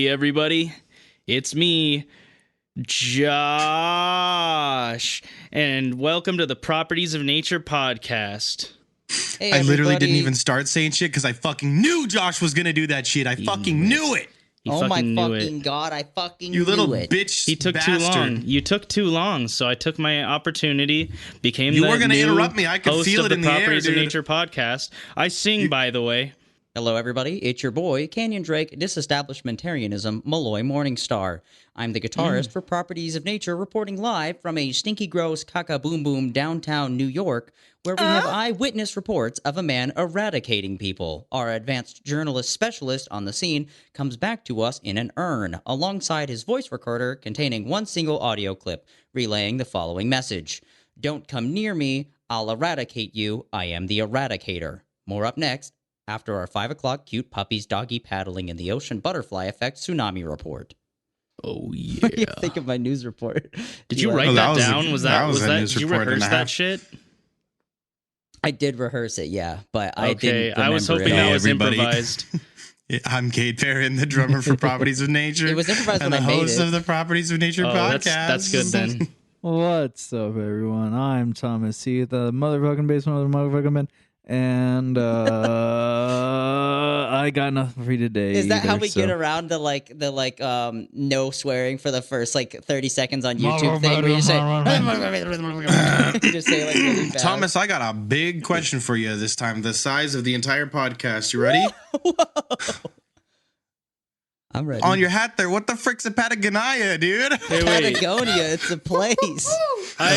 Hey, everybody. It's me, Josh, and welcome to the Properties of Nature podcast. Hey, I literally didn't even start saying shit because I fucking knew Josh was gonna do that shit. I fucking knew it. Oh my fucking god! I fucking You little knew it. bitch. He took bastard. too long. You took too long, so I took my opportunity. Became You the were gonna new interrupt me. I could host feel of it the in the air, Properties of dude. Nature podcast. I sing, by the way. Hello, everybody. It's your boy, Canyon Drake, Disestablishmentarianism, Malloy Morningstar. I'm the guitarist for Properties of Nature, reporting live from a stinky, gross, caca boom boom downtown New York, where we have eyewitness reports of a man eradicating people. Our advanced journalist specialist on the scene comes back to us in an urn, alongside his voice recorder containing one single audio clip, relaying the following message. Don't come near me. I'll eradicate you. I am the eradicator. More up next. After our 5 o'clock cute puppies doggy paddling in the ocean butterfly effect tsunami report. Oh, yeah. What do you think of my news report? Did you write that down? Was that did you rehearse that shit? I did rehearse it, yeah, but I didn't remember I was hoping that was improvised. I'm Kade Perrin, the drummer for Properties of Nature. It was improvised and when the I made host it. of the Properties of Nature podcast. That's good then. What's up, everyone? I'm Thomas C, the motherfucking basement of the motherfucking man, and I got nothing for you today. Is that either, how we so. get around the no swearing for the first 30 seconds on YouTube thing where you say you just say like really fast? Thomas, I got a big question for you this time. The size of the entire podcast. You ready? I'm ready. On your hat there. What the frick's a Patagonia, dude? Hey, wait. Patagonia, it's a place. I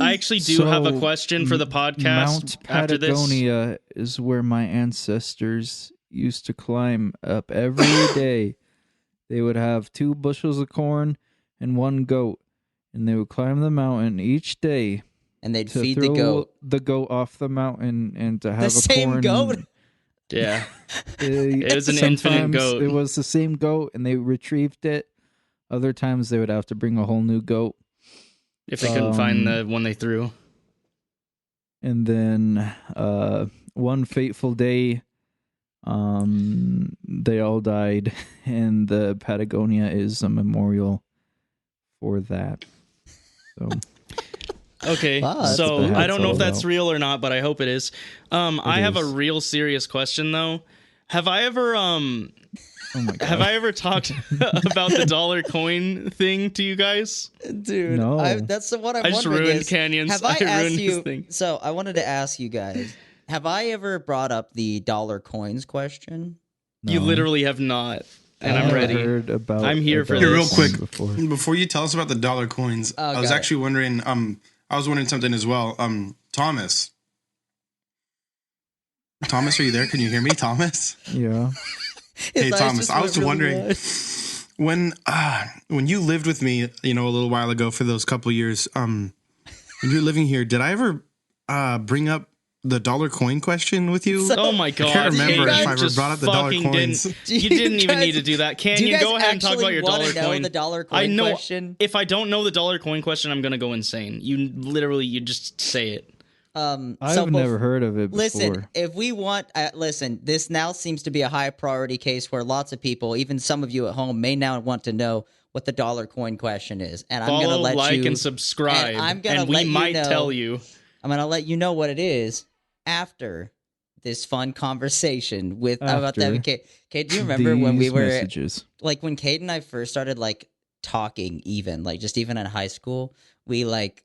actually do have a question for the podcast. Mount after this. Patagonia is where my ancestors used to climb up every day. They would have 2 bushels of corn and 1 goat, and they would climb the mountain each day. And they'd to feed throw the goat. the goat off the mountain and to have The a same corn. goat? Yeah. It was an infinite Sometimes goat. It was the same goat, and they retrieved it. Other times they would have to bring a whole new goat. If they couldn't find the one they threw. And then one fateful day, they all died, and the Patagonia is a memorial for that. So Okay, Wow, that's so bad. I don't know if That's that's all real or not, but I hope it is. I have a is. real serious question though. Have I ever oh my god, have I ever talked about the dollar coin thing to you guys? Dude, No. that's what I'm I just wondering ruined is, Canyon's. have I I asked ruined his you, thing. so I wanted to ask you guys, have I ever brought up the dollar coins question? You No. literally have not, and I've I'm never ready. heard about I'm here for a dollar this. Here, real coin quick. before. Before you tell us about the dollar coins, Oh, I was got actually wondering, I was wondering something as well. Thomas, are you there? Can you hear me, Thomas? Yeah. Hey, His eyes Thomas, just I was went really wondering wide. when you lived with me, a little while ago for those couple years, when you were living here, did I ever bring up the dollar coin question with you? Oh my god! I can't remember if I ever just brought up the dollar fucking coins. You didn't even need to do that. Do you Canyon, guys go ahead and talk about actually your wanna dollar know coin. the dollar I coin know. question? If I don't know the dollar coin question, I'm gonna go insane. You just say it. I've never heard of it before. Listen, if we want, this now seems to be a high priority case where lots of people, even some of you at home, may now want to know what the dollar coin question is. And I'm going to Follow, let like, you, and subscribe. and I'm gonna and we let you might know- tell you. I'm going to let you know what it is after this fun conversation with about that. After Kate, do you remember when we These were messages. like when Kate and I first started like talking, even in high school, we like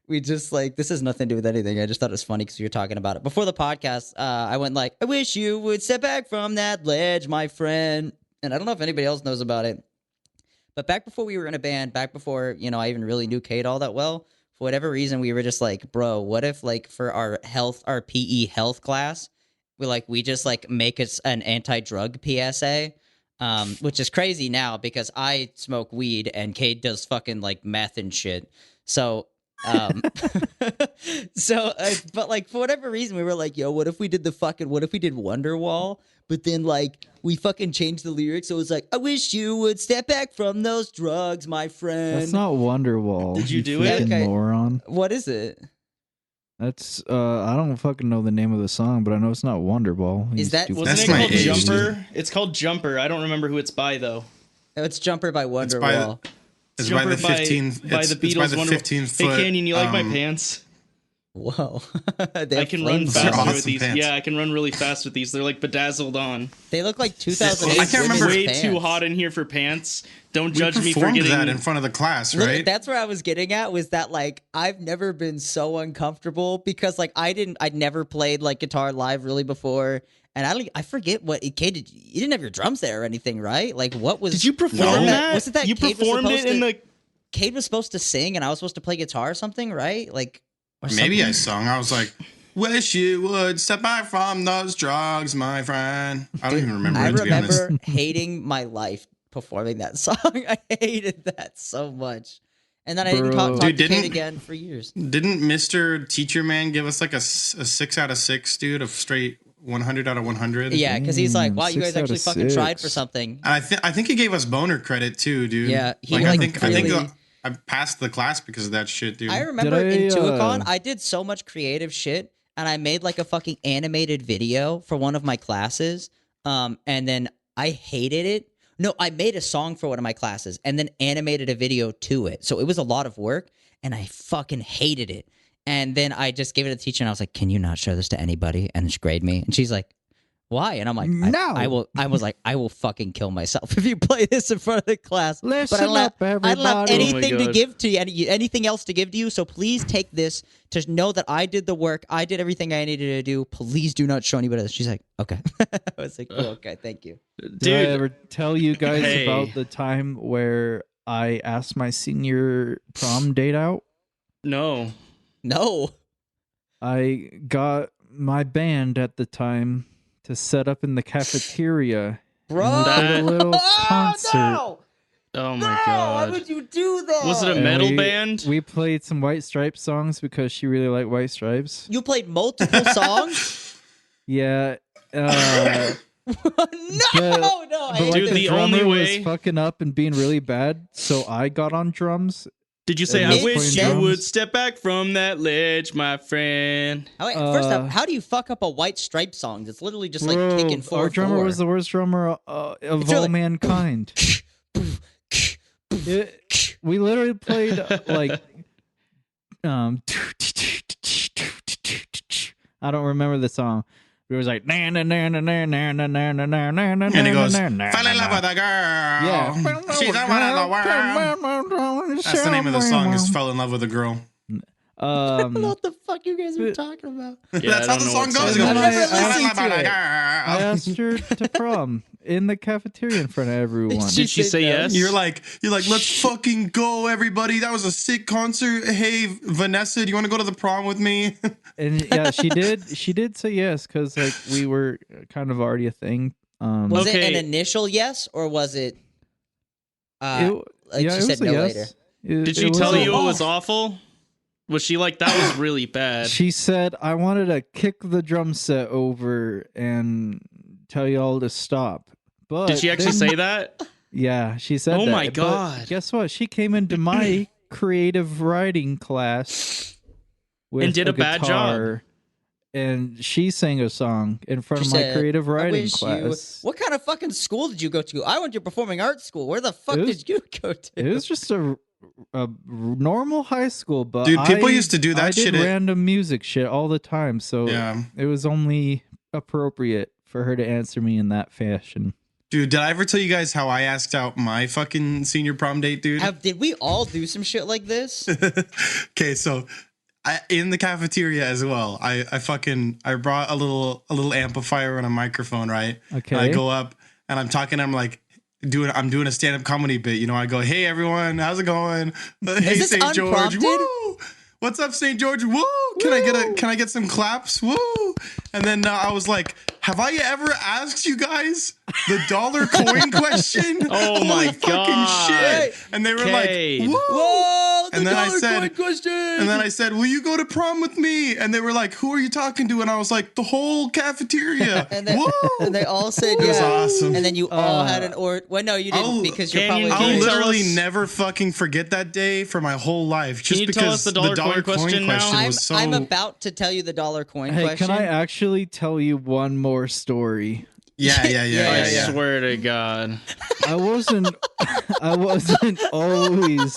we just like, this has nothing to do with anything. I just thought it was funny because we were talking about it before the podcast. I went like, I wish you would step back from that ledge, my friend. And I don't know if anybody else knows about it, but back before we were in a band, back before I even really knew Kate all that well, for whatever reason, we were just like, bro, what if like for our PE health class, we just like make us an anti-drug PSA, which is crazy now because I smoke weed and Kate does fucking like meth and shit. So, but like for whatever reason, we were like, yo, what if we did Wonderwall? But then like we fucking changed the lyrics, so it was like, I wish you would step back from those drugs, my friend. That's not Wonderwall. Did you do freaking it? Okay. moron. What is it? That's I don't fucking know the name of the song, but I know it's not Wonderball. You Is that- stupid- Wasn't That's it my called age, Jumper? It's called Jumper. I don't remember who it's by though. It's Jumper by by the- Wonderwall. It's by the 15. By the Beatles. It's by the 15 Hey foot. Canyon, you like my pants? Whoa. I can run Those are faster awesome with these. pants. Yeah, I can run really fast with these. They're like bedazzled on. They look like 2008 I can't remember- Way pants. too hot in here for pants. Don't We judge me for performed getting that in front of the class, Look, right? that's where I was getting at, was that like I've never been so uncomfortable because like I'd never played like guitar live really before, and I forget what Kade, you didn't have your drums there or anything, right? Like what was? Did you perform No. that? Wasn't that you Kade was performed it supposed in to- the? Kade was supposed to sing and I was supposed to play guitar or something, right? Like or Maybe I something? sung. I was like, "Wish you would step back from those drugs, my friend." I don't even remember I it, to be honest. remember hating my life performing that song. I hated that so much. And then I didn't Bro. talk Dude, to Kade didn't- again for years. Didn't Mr. Teacher Man give us like a 6 out of 6, dude, of straight 100 out of 100? Yeah, because he's like, wow, you 6 guys out actually of fucking tried 6. for something. And I think he gave us boner credit too, dude. Yeah, he, I like, think really- I passed the class because of that shit, dude. I remember Did in I, Tuacon, I did so much creative shit, and I made like a fucking animated video for one of my classes. And then I hated it. No, I made a song for one of my classes and then animated a video to it. So it was a lot of work, and I fucking hated it. And then I just gave it to the teacher, and I was like, "Can you not show this to anybody?" And she graded me, and she's like, "Why?" And I'm like, No. I will. I was like, I will fucking kill myself if you play this in front of the class. Listen but I up, don't have everybody. anything to God. give to you, anything else to give to you. So please take this to know that I did the work. I did everything I needed to do. Please do not show anybody else. She's like, okay. I was like, oh, okay, thank you. Did I Dude, ever tell you guys Hey. about the time where I asked my senior prom date out? no. No. I got my band at the time to set up in the cafeteria. Bro. That- Did a little concert. No. Oh my No, why god. would you do that? Was it a And metal we- band? We played some White Stripes songs because she really liked White Stripes. You played multiple songs? Yeah. no, But- no. I But hate like Dude, this. the the drummer only was way- fucking up and being really bad, so I got on drums. Did you say, And I was wish playing you drums. would step back from that ledge, my friend? Oh, wait, first Uh, up, how do you fuck up a White Stripe song? It's literally just like Bro, kicking 4/4. our drummer was the worst drummer of It's all really- mankind. We literally played like I don't remember the song. It was like and And he goes, "Fell in love with a girl. Yeah. She's the one in the world." That's the name of the song. Is "Fell in Love with a Girl." I don't know what the fuck you guys are talking about. Yeah, That's I how don't the know song what goes. song It goes, I've never "Fell in listened love to with a it. I girl." asked her to prom in the cafeteria in front of everyone. Did she say no. yes? You're like, let's fucking go, everybody. That was a sick concert. Hey, Vanessa, do you want to go to the prom with me? And yeah, she did. She did say yes because like we were kind of already a thing. Was it Okay. an initial yes or was it? It- Like yeah, she it said was a no yes. later. Did she was tell a- you it was awful? Was she like, that was really bad? She said, I wanted to kick the drum set over and tell y'all to stop. But Did she actually then- say that? Yeah, she said Oh that. my But God. guess what? She came into my creative writing class with And did a bad job. guitar, and she sang a song in front She of my said, creative "I writing wish class. What kind of fucking school did you go to? I went to performing arts school. Where the fuck It was- did you go to? It was just a normal high school, but Dude, people I- used to do that I shit did at- random music shit all the time, so Yeah. it was only appropriate for her to answer me in that fashion. Dude, did I ever tell you guys how I asked out my fucking senior prom date, dude? Did we all do some shit like this? Okay, so in the cafeteria as well, I brought a little amplifier and a microphone, right? Okay. And I go up and I'm talking. I'm like I'm doing a stand up comedy bit. You know, I go, "Hey everyone, how's it going? Hey this St. George, unprompted? woo! What's up, St. George? Woo! Can I get some claps? Woo!" And then I was like, "Have I ever asked you guys the dollar coin question? Oh Holy my fucking God. shit!" And they were Kade. like, "Woo!" Whoa, And then I said, will you go to prom with me? And they were like, who are you talking to? And I was like, the whole cafeteria. And they, Woo! and they all said It was yeah. awesome. And then you all had an well, no, you didn't because you're Canyon, probably. can I'll you tell literally us- never fucking forget that day for my whole life. Just you because tell us the dollar coin question now? was so. I'm about to tell you the dollar coin Hey, question. can I actually tell you one more story? Yeah. I swear to God. I wasn't always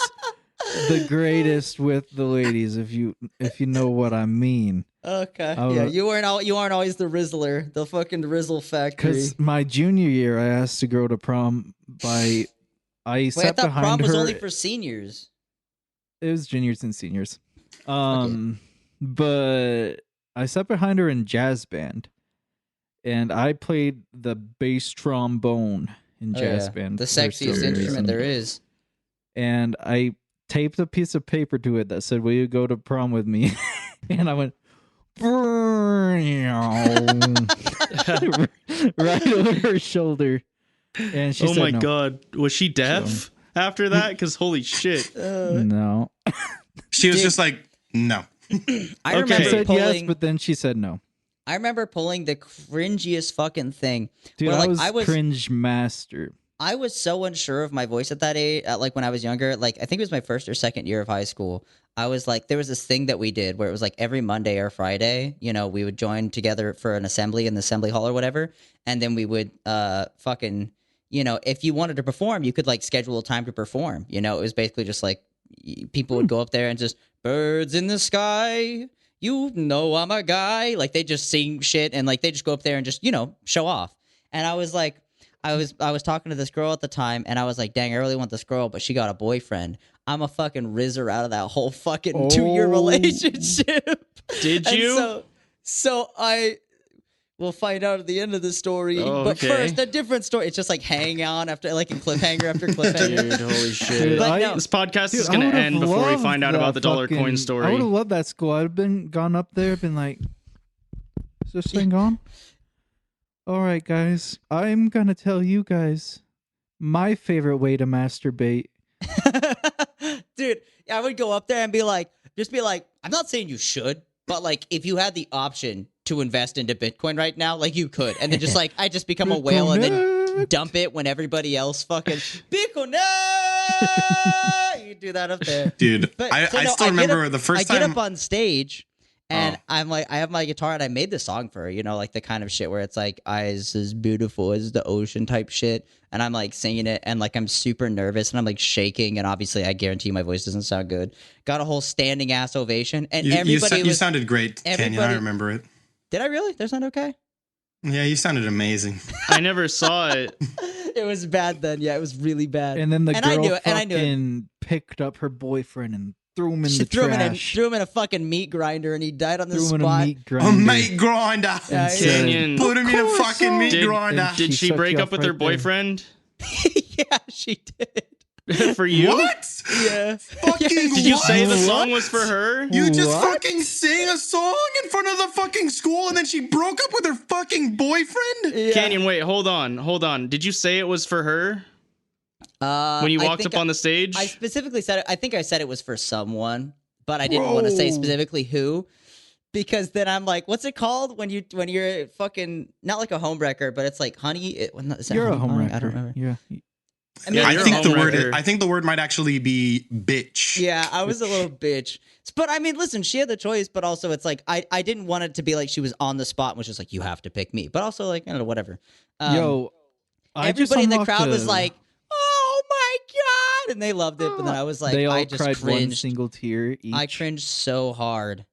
the greatest with the ladies, if you know what I mean. Okay. I Yeah, was- you aren't always the Rizzler, the fucking Rizzle factory. Because my junior year, I asked a girl to prom by. I Wait, I sat thought behind prom was her. only for seniors. It was juniors and seniors. But I sat behind her in jazz band, and I played the bass trombone in jazz band. The for some sexiest instrument reason. there is. And I taped a piece of paper to it that said, "Will you go to prom with me?" And I went right over her shoulder, and she Oh said my no. God. Was she deaf after that? Because holy shit. No. She was Dude. just like, no. I Okay. remember I said pulling. yes, but then she said no. I remember pulling the cringiest fucking thing. Dude, where, I was cringe master. I was so unsure of my voice at that age. Like when I was younger, like I think it was my first or second year of high school. I was like, there was this thing that we did where it was like every Monday or Friday, you know, we would join together for an assembly in the assembly hall or whatever, and then we would fucking, you know, if you wanted to perform, you could like schedule a time to perform. You know, it was basically just like people would go up there and just birds in the sky. You know, I'm a guy. Like they just sing shit and like they just go up there and just, you know, show off. And I was like, I was talking to this girl at the time, and I was like, dang, I really want this girl, but she got a boyfriend. I'm a fucking rizzer out of that whole fucking 2-year relationship. Did And you? So I will find out at the end of the story. Oh, but okay. first, a different story. It's just like hang on after like a cliffhanger after cliffhanger. Dude, holy shit. Dude, But I- no. This podcast is Dude, going I to would've end before we loved find out about the that dollar fucking- coin I story. would have loved that school. I'd have gone up there, been like, "Is this thing on?" All right, guys. I'm gonna tell you guys my favorite way to masturbate. Dude, I would go up there and be like, I'm not saying you should, but like if you had the option to invest into Bitcoin right now, like you could, and then just like I just become a whale and then Bitcoin. dump it when everybody else fucking Bitcoin. You do that up there. Dude, But- I so no, still I get remember up- the first I get time. up on stage and Oh. I'm like, I have my guitar and I made the song for her, you know, like the kind of shit where it's like eyes as beautiful as the ocean type shit. And I'm like singing it and like I'm super nervous and I'm like shaking. And obviously, I guarantee my voice doesn't sound good. Got a whole standing ass ovation. And everybody you was. sounded great, Canyon. I everybody- remember it. Did I really? That sound okay? Yeah, you sounded amazing. I never saw it. It was bad then. Yeah, it was really bad. And then the And I girl knew it, and I knew it. fucking picked up her boyfriend and threw him in She the threw trash. him in a fucking meat grinder and he died on the Threw him in a spot. meat A grinder. meat grinder. Yeah, and yeah. said, Canyon. Put him in a course fucking meat Did- grinder. and Did she sucked break you up off with her right there. boyfriend? Yeah, she did. For you? What? Yeah. Fucking Did you what? say the What? song was for her? You just What? fucking sang a song in front of the fucking school and then she broke up with her fucking boyfriend? Yeah. Canyon, wait, hold on. Did you say it was for her when you I walked think up on the stage? I specifically said it. I think I said it was for someone, but I didn't want to say Bro. specifically who, because then I'm like, what's it called when you're fucking not like a homewrecker, but it's like honey. Is that You're a honey? homewrecker. I don't remember. Yeah. I mean, Yeah, I you're a think the homewrecker. word might actually be bitch. yeah, I was a little bitch. But I mean, listen, she had the choice, but also it's like I didn't want it to be like she was on the spot and was just like, you have to pick me. But also like, I don't know, whatever. Yo, I just everybody in the unlocked crowd was a- like, oh my God. And they loved it. But then I was like, they all I just cried one cringed. single tear each. I cringed so hard.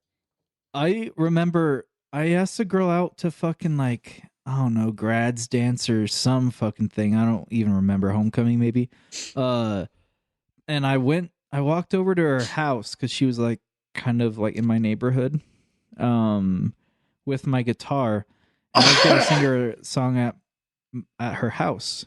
I remember I asked a girl out to fucking like, I don't know, grads dance or some fucking thing. I don't even remember, homecoming maybe. And I walked over to her house because she was like kind of like in my neighborhood, with my guitar. And I was gonna sing her a song at her house.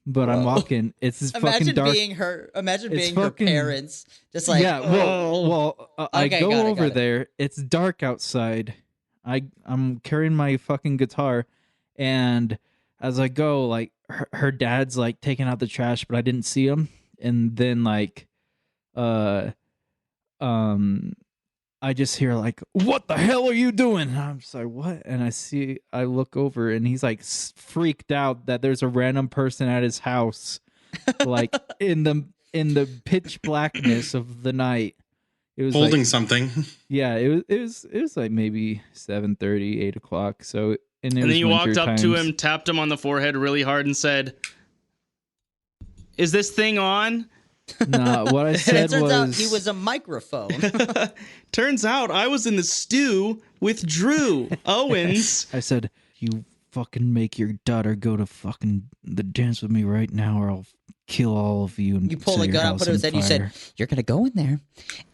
But I'm Whoa. walking. It's this fucking Imagine dark. being her. Imagine It's being her fucking- parents. Just like, yeah, well, I Okay, go got it, over got it. there. It's dark outside. I'm carrying my fucking guitar, and as I go, like her dad's like taking out the trash, but I didn't see him. And then like, I just hear like, "What the hell are you doing?" And I'm just like, "What?" And I look over, and he's like freaked out that there's a random person at his house, like in the pitch blackness of the night. It was Holding like, something. yeah, it was like maybe 7:30, 8 o'clock. So and then you walked up to him, tapped him on the forehead really hard, and said, "Is this thing on?" Nah, what I said It turns was out he was a microphone. Turns out I was in the stew with Drew Owens. I said, "You fucking make your daughter go to fucking the dance with me right now, or I'll kill all of you." And You pull set a your gun out, house put it on in his head. You fire." said, "You're gonna go in there,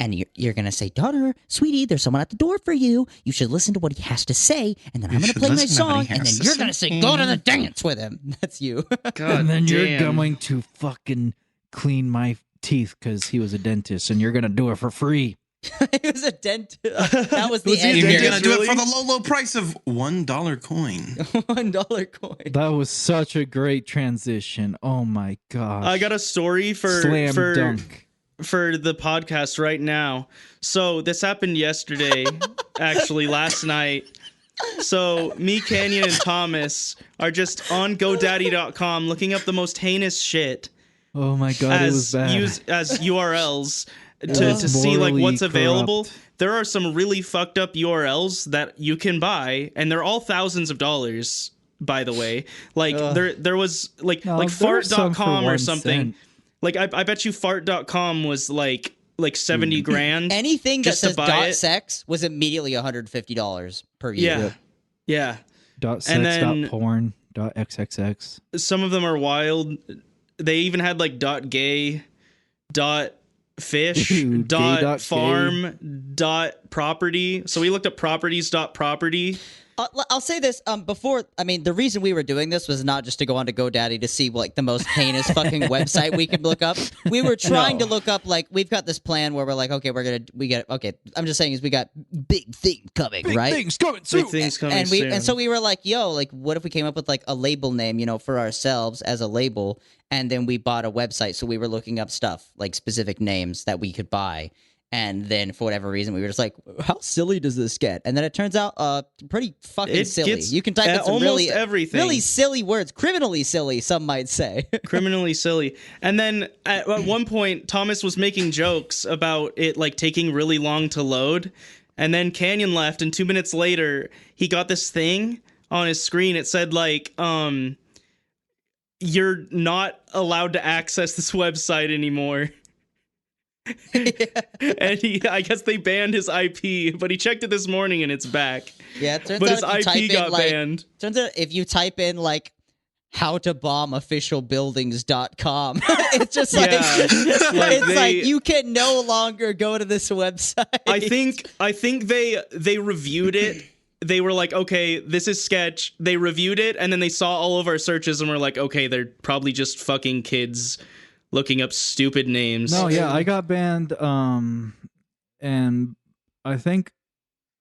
and you're gonna say, daughter, sweetie, there's someone at the door for you. You should listen to what he has to say, and then I'm gonna should play my listen to what song, he and has then to you're gonna say." say, go to the dance with him." That's you. God and then you're damn. going to fucking clean my teeth because he was a dentist, and you're gonna do it for free. It was a dent. That was the Was he end. a And you're dentist? gonna do it Really? for the low price of $1 coin. $1 coin. That was such a great transition. Oh my gosh! I got a story slam for dunk. for the podcast right now. So this happened yesterday, actually last night. So me, Canyon, and Thomas are just on GoDaddy.com looking up the most heinous shit Oh my god, it was as bad. as URLs to was see like morally what's available. corrupt. There are some really fucked up URLs that you can buy, and they're all thousands of dollars. By the way, like there was like No, like there were some for fart.com or 1 something. cent. Like I bet you fart.com was like 70 grand. Anything that Just to says buy it. .sex was immediately $150 per year. Yeah. Dot And sex, then- dot porn, dot xxx. Some of them are wild. They even had like .gay, .fish, Dude, gay.gay. .farm, .property. So we looked up properties.property. I'll say this before. I mean, the reason we were doing this was not just to go onto GoDaddy to see like the most heinous fucking website we could look up. We were trying to look up like we've got this plan where we're like, okay, okay. I'm just saying is we got big things coming, right? Things coming Big soon. things coming soon. And so we were like, yo, like what if we came up with like a label name, for ourselves as a label, and then we bought a website. So we were looking up stuff like specific names that we could buy. And then for whatever reason, we were just like, how silly does this get? And then it turns out pretty fucking It silly. gets You can type in some almost really, everything. really silly words. Criminally silly, some might say. Criminally silly. And then at one point, Thomas was making jokes about it like taking really long to load. And then Canyon left, and 2 minutes later, he got this thing on his screen. It said like, you're not allowed to access this website anymore. And I guess they banned his IP, but he checked it this morning and it's back. Yeah, it turns But out his if you IP type got in, like, banned. Turns out if you type in like how to bomb officialbuildings.com, it's just like, Yeah. Like, it's they- like you can no longer go to this website. I think they reviewed it. They were like, okay, this is sketch. They reviewed it, and then they saw all of our searches and were like, okay, they're probably just fucking kids looking up stupid names. No, yeah, I got banned. And I think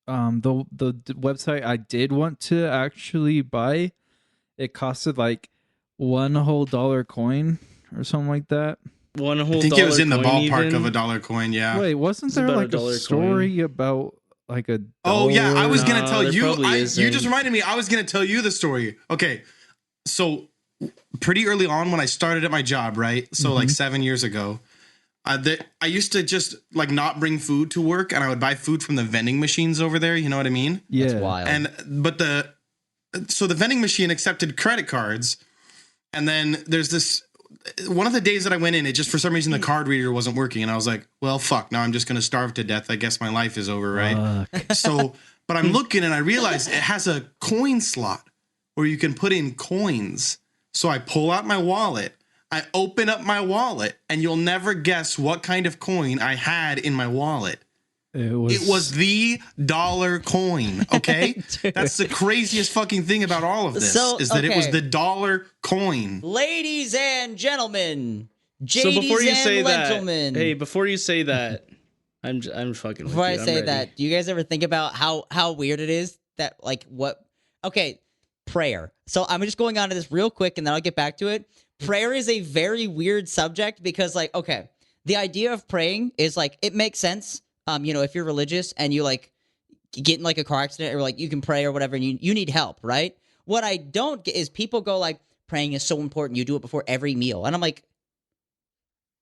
the website I did want to actually buy, it costed like one whole dollar coin or something like that. One whole I think it was dollar in the coin ballpark even. of $1 coin. Yeah. Wait, wasn't It's there about like a dollar a story about like a Oh yeah, I was gonna No, tell there you. probably You isn't. just reminded me. I was gonna tell you the story. Okay, so pretty early on when I started at my job, right? So like 7 years ago, I used to just like not bring food to work, and I would buy food from the vending machines over there. You know what I mean? Yeah. That's wild. But the vending machine accepted credit cards, and then there's this. One of the days that I went in, it just for some reason the card reader wasn't working, and I was like, "Well, fuck! Now I'm just gonna starve to death. I guess my life is over, right?" So, but I'm looking and I realize it has a coin slot where you can put in coins. So I pull out my wallet, I open up my wallet, and you'll never guess what kind of coin I had in my wallet. It was the dollar coin. Okay, that's the craziest fucking thing about all of this So, is that it was okay. the dollar coin. Ladies and gentlemen, So JDs before you and say that, gentlemen. hey, before you say that, I'm fucking with Before I you. I'm say ready. that, do you guys ever think about how weird it is that like what? Okay, prayer. So I'm just going on to this real quick, and then I'll get back to it. Prayer is a very weird subject because, like, okay, the idea of praying is like it makes sense if you're religious and you like get in like a car accident or like you can pray or whatever and you need help, right? What I don't get is people go like, praying is so important, you do it before every meal. And I'm like,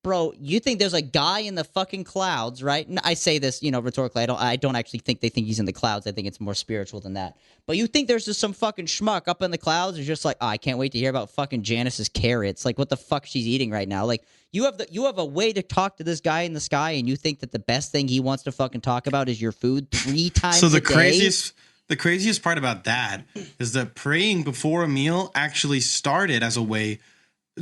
bro, you think there's a guy in the fucking clouds, right? And I say this, rhetorically. I don't actually think they think he's in the clouds. I think it's more spiritual than that. But you think there's just some fucking schmuck up in the clouds who's just like, I can't wait to hear about fucking Janice's carrots. Like, what the fuck she's eating right now? Like, you have a way to talk to this guy in the sky, and you think that the best thing he wants to fucking talk about is your food 3 times a day? The craziest part about that is that praying before a meal actually started as a way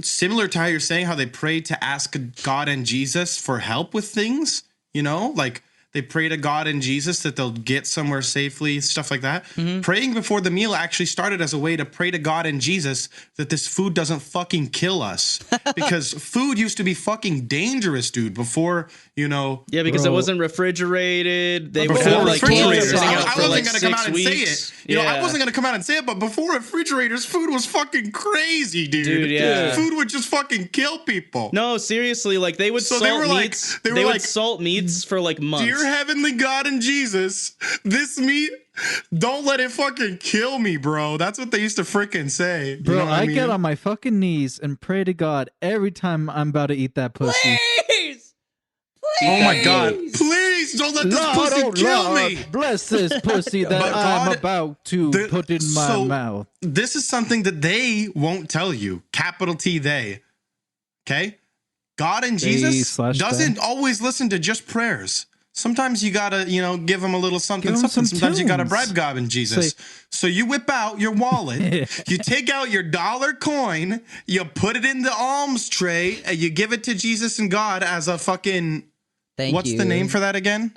similar to how you're saying how they prayed to ask God and Jesus for help with things, like they pray to God and Jesus that they'll get somewhere safely, stuff like that. Mm-hmm. Praying before the meal actually started as a way to pray to God and Jesus that this food doesn't fucking kill us. Because food used to be fucking dangerous, dude, before, Yeah, because it wasn't refrigerated. They would before have like refrigerators. sitting I out for wasn't like gonna come out 6 and say weeks. it. I wasn't gonna come out and say it, but before refrigerators, food was fucking crazy, dude. Dude, yeah. Food would just fucking kill people. No, seriously, like they would salt meats. They would salt meats for like months. Dear Heavenly God and Jesus, this meat, don't let it fucking kill me, bro. That's what they used to freaking say. Bro, I get on my fucking knees and pray to God every time I'm about to eat that pussy. Please! Oh my God. Please don't let this pussy kill me. Bless this pussy that I'm about to put in my mouth. This is something that they won't tell you. Capital T, they. Okay? God and Jesus doesn't always listen to just prayers. Sometimes you gotta, give them a little something. Sometimes you gotta bribe God and Jesus. So you whip out your wallet, you take out your dollar coin, you put it in the alms tray, and you give it to Jesus and God as a fucking. What's the name for that again?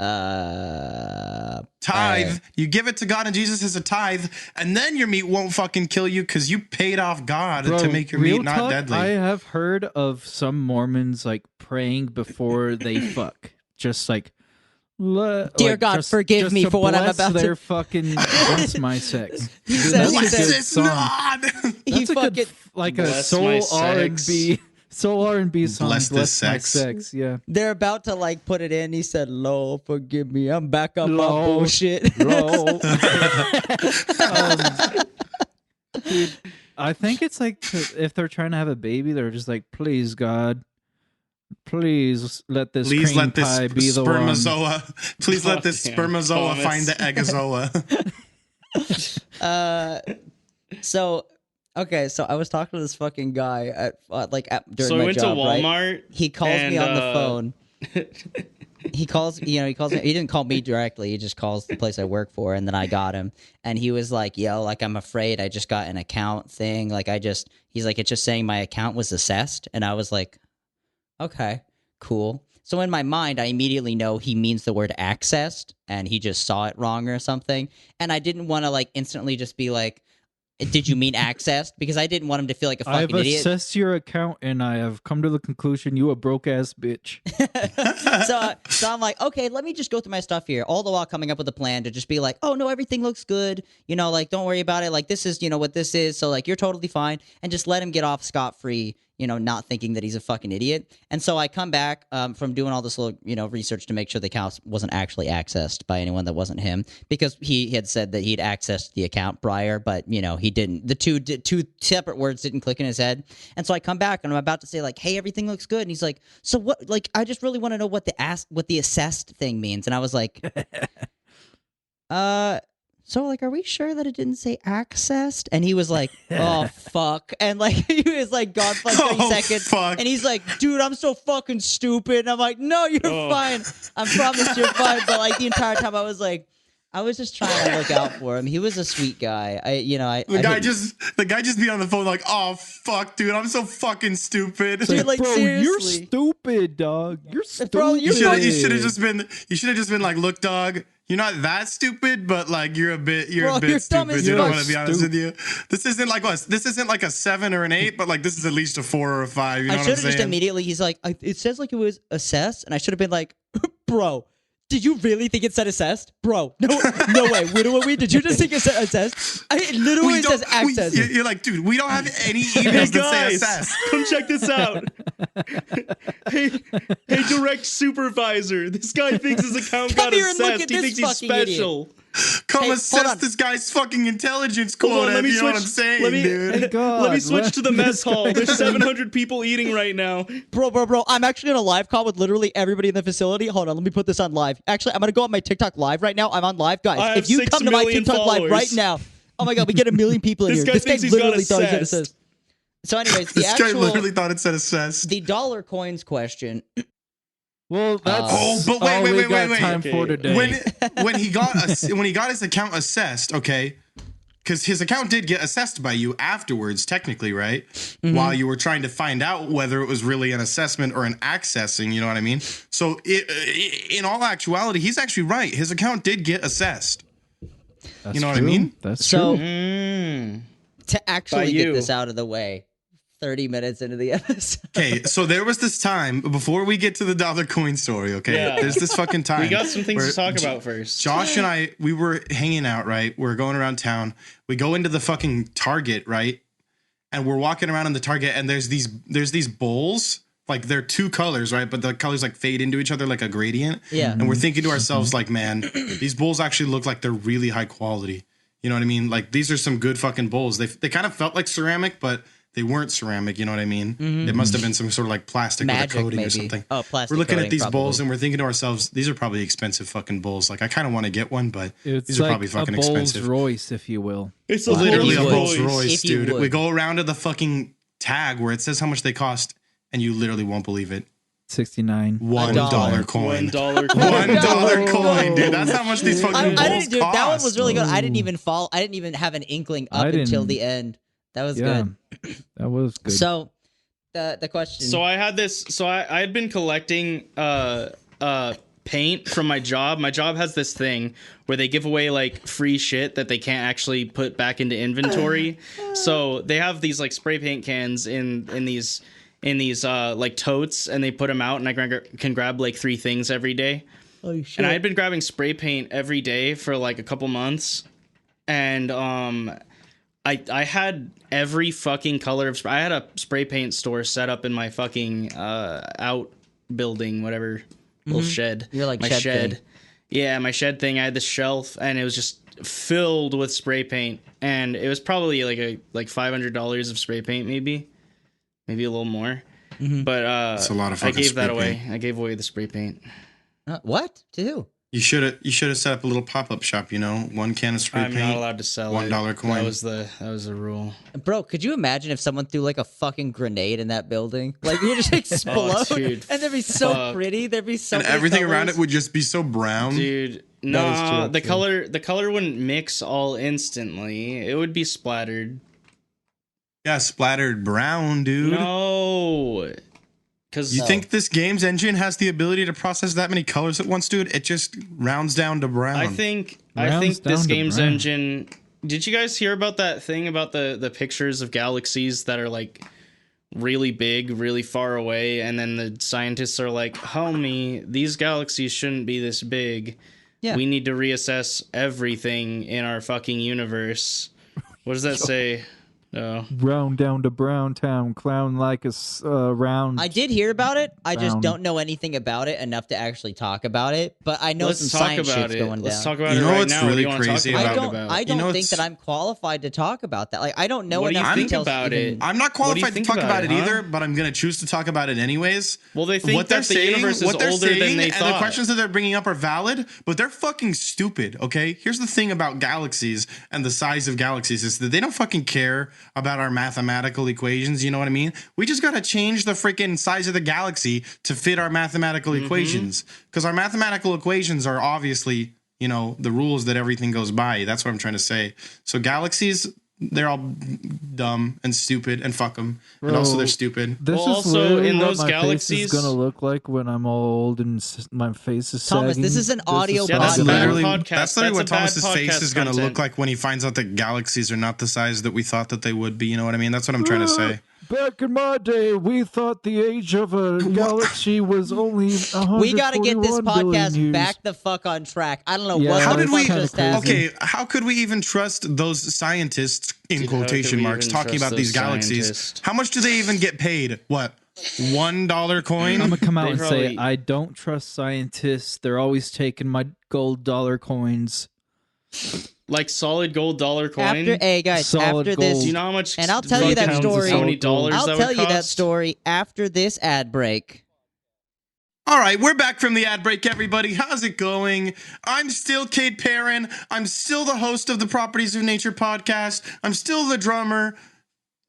Tithe. You give it to God and Jesus as a tithe, and then your meat won't fucking kill you because you paid off God to make your meat not deadly. I have heard of some Mormons like praying before they fuck, just like. Dear God, forgive me for what I'm about to. Fucking bless my sex. He says, it's not. That's a good, like a soul R&B. Soul R&B song. Bless this sex. My sex. Yeah. They're about to like put it in. He said, "Lord, forgive me. I'm back on my bullshit." Dude, I think it's like if they're trying to have a baby, they're just like, "Please, God, please let this cream pie be the one." Please let this spermazoa find the eggozoa. So I was talking to this fucking guy during my job. So I went to Walmart. Right? He calls me on the phone. He calls me. He didn't call me directly. He just calls the place I work for, and then I got him. And he was like, "Yo, like I'm afraid I just got an account thing. He's like, it's just saying my account was assessed." And I was like, "Okay, cool." So in my mind, I immediately know he means the word accessed, and he just saw it wrong or something. And I didn't want to like instantly just be like, "Did you mean accessed?" Because I didn't want him to feel like a fucking idiot. I've assessed your account, and I have come to the conclusion you a broke ass bitch. So I'm like, okay, let me just go through my stuff here, all the while coming up with a plan to just be like, oh no, everything looks good, like don't worry about it, like this is what this is, so like you're totally fine, and just let him get off scot-free, not thinking that he's a fucking idiot. And so I come back from doing all this little research to make sure the account wasn't actually accessed by anyone that wasn't him, because he had said that he'd accessed the account prior, but he didn't. The two separate words didn't click in his head. And so I come back and I'm about to say like, hey, everything looks good, and he's like, so what? Like, I just really want to know what the assessed thing means. And I was like, so like, are we sure that it didn't say accessed? And he was like, oh fuck. And like he was like gone for like 30 seconds. Fuck. And he's like, dude, I'm so fucking stupid. And I'm like, no, you're fine. I promise you're fine. But like the entire time I was like, I was just trying to look out for him. He was a sweet guy. The guy just be on the phone like, oh fuck, dude, I'm so fucking stupid. Dude, like, bro, seriously. you're stupid, dog. You're stupid. Bro, You should have just been like, look, dog, you're not that stupid, but like you're a bit stupid. You don't want to be honest with you. This isn't like us. This isn't like a 7 or an 8, but like this is at least a 4 or a 5. You know what I'm saying? I should have just immediately. He's like, it says like it was assessed, and I should have been like, bro. Did you really think it said assessed? Bro, no way. Did you just think it said assessed? It literally says accessed. You're like, dude, we don't have any emails that say assessed. Come check this out. hey, direct supervisor. This guy thinks his account Come got here and look assessed. at He this thinks he's fucking idiot. special. Come Hey, hold assess on. this guy's fucking intelligence Hold quota. on, let me You know what I'm switch- saying, let me- dude? Thank God. Let me switch What? to the mess hall. There's 700 people eating right now. Bro, I'm actually on a live call with literally everybody in the facility. Hold on, let me put this on live. Actually, I'm gonna go on my TikTok live right now. I'm on live, I guys. have If you 6 come to my million TikTok live followers. right now, oh my god, we get 1 million people in This here. guy thinks he's got literally thought he said assessed. assist. So, anyways, the This guy actual literally thought it said assessed. the dollar coins question. Well, that's Oh, but wait, all wait, we wait, got wait, time wait. for today. When he got his account assessed, okay, because his account did get assessed by you afterwards, technically, right? While you were trying to find out whether it was really an assessment or an accessing, you know what I mean? So, in all actuality, he's actually right. His account did get assessed. That's you know what I true. mean? That's So true. to actually By get you. this out of the way, 30 minutes into the episode. Okay, so there was this time before we get to the dollar coin story. Okay, Yeah. there's this fucking time. We got some things where to talk about first. Josh and I, we were hanging out, right? We're going around town. We go into the fucking Target, right? And we're walking around in the Target, and there's these bowls. Like they're two colors, right? But the colors like fade into each other like a gradient. Yeah. And we're thinking to ourselves, like, man, these bowls actually look like they're really high quality. You know what I mean? Like these are some good fucking bowls. They kind of felt like ceramic, but they weren't ceramic. You know what I mean? It must have been some sort of like plastic Magic, with a coating maybe. or something. Oh, plastic We're looking coating, at these probably. bowls and we're thinking to ourselves, these are probably expensive fucking bowls. Like I kind of want to get one, but It's these are like probably fucking a Rolls expensive. Royce, if you will. It's a Literally a Rolls Rolls Royce. Royce, If you dude. would. We go around to the fucking tag where it says how much they cost, and you literally won't believe it. 69. $1 dollar. coin. $1 $1 coin, dude. That's how much these fucking I bowls didn't, dude, cost. that one was really good. I didn't even fall. I didn't even have an inkling up I until didn't- the end. That was Yeah, good. that was good. So, the question. So I had this. So I had been collecting paint from my job. My job has this thing where they give away like free shit that they can't actually put back into inventory. So they have these like spray paint cans in these like totes, and they put them out, and I can grab like 3 things every day. oh shit! And I had been grabbing spray paint every day for like a couple months, and I had every fucking color of spray. I had a spray paint store set up in my fucking out building, whatever little shed. Your, like, my shed thing. Yeah, my shed thing. I had this shelf, and it was just filled with spray paint, and it was probably like $500 of spray paint, maybe a little more. But That's a lot of I fucking gave that spray away. paint. I gave away the spray paint. What? To who? You should have set up a little pop-up shop, you know, 1 can of spray I'm paint. not allowed to sell $1 it. coin. That was the rule. Bro, could you imagine if someone threw like a fucking grenade in that building? Like you just explode, dude, and they'd be so fuck. pretty. There'd be so And many everything colors. around it would just be so brown. Dude, That is no, true, the color wouldn't mix all instantly. It would be splattered. Yeah, splattered brown, dude. No, because You think this game's engine has the ability to process that many colors at once, dude? It just rounds down to brown. I think Rounds this down to game's brown. engine. Did you guys hear about that thing about the pictures of galaxies that are like really big, really far away, and then the scientists are like, "Homie, these galaxies shouldn't be this big. Yeah. We need to reassess everything in our fucking universe." What does that say? Oh. Round down to Brown Town, clown like a round. I did hear about it. I just Found. don't know anything about it enough to actually talk about it. But I know Let's some talk science about shit's it. going Let's down. talk about You it know right what's now. What do really you want to talk crazy about? I about don't. it? I You don't know, think it's- that I'm qualified to talk about that. Like I don't know What do you enough think details about even- it? I'm not What do you qualified to think talk about about it it, huh? either, but I'm going to choose to talk about it anyways. Well, they think that the universe is what they're older than saying they and the thought. questions that they're bringing up are valid, but they're fucking stupid, okay? Here's the thing about galaxies and the size of galaxies is that they don't fucking care about our mathematical equations, you know what I mean? We just got to change the freaking size of the galaxy to fit our mathematical equations, because our mathematical equations are obviously, you know, the rules that everything goes by. That's what I'm trying to say. So galaxies, they're all dumb and stupid, and fuck them. And also they're stupid. This Well, is also, literally in what those my face galaxies- is gonna look like when I'm all old and my face is Thomas, sagging. this is an audio Yeah, That's that's bad literally, podcast. that's literally what That's a bad Thomas's face podcast is going to content. look like when he finds out that galaxies are not the size that we thought that they would be. You know what I mean? That's what I'm trying to say. Back in my day, we thought the age of a galaxy was only 141 We got to get this billion podcast years. back the fuck on track. I don't know Yeah, what How the did fuck we? just kinda happened. Okay, how could we even trust those scientists in Dude, how could quotation we marks even talking trust about these those galaxies? scientists? How much do they even get paid? What? $1 coin. I'm gonna come out They and say probably- I don't trust scientists. They're always taking my gold dollar coins. Like solid gold dollar coin. Guys, Solid after gold. this, Do you know how much? And I'll tell you that fucking- story. How many dollars I'll that tell would you that cost? story after this ad break. All right, we're back from the ad break, everybody. How's it going? I'm still Kade Perrin. I'm still the host of the Properties of Nature podcast. I'm still the drummer.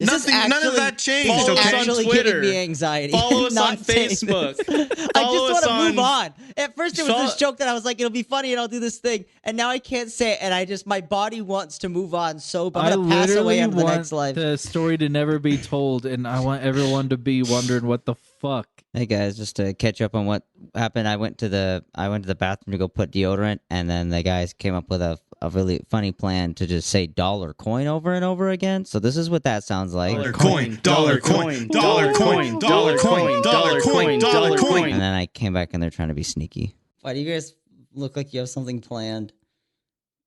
None of that changed. Follow us Okay? on Actually Twitter. giving me anxiety. Follow us Not on saying Facebook. this. I Follow just us want to move on- on. At first, it was Fo- this joke that I was like, it'll be funny and I'll do this thing. And now I can't say it. And my body wants to move on so bad. I'm going to pass away on the next life. the story to never be told, and I want everyone to be wondering what the fuck. Hey guys, just to catch up on what happened, I went to the bathroom to go put deodorant, and then the guys came up with a really funny plan to just say dollar coin over and over again. So this is what that sounds like. Dollar Coin, dollar coin, dollar coin, dollar coin, dollar coin, dollar coin. And then I came back and they're trying to be sneaky. Why do you guys look like you have something planned?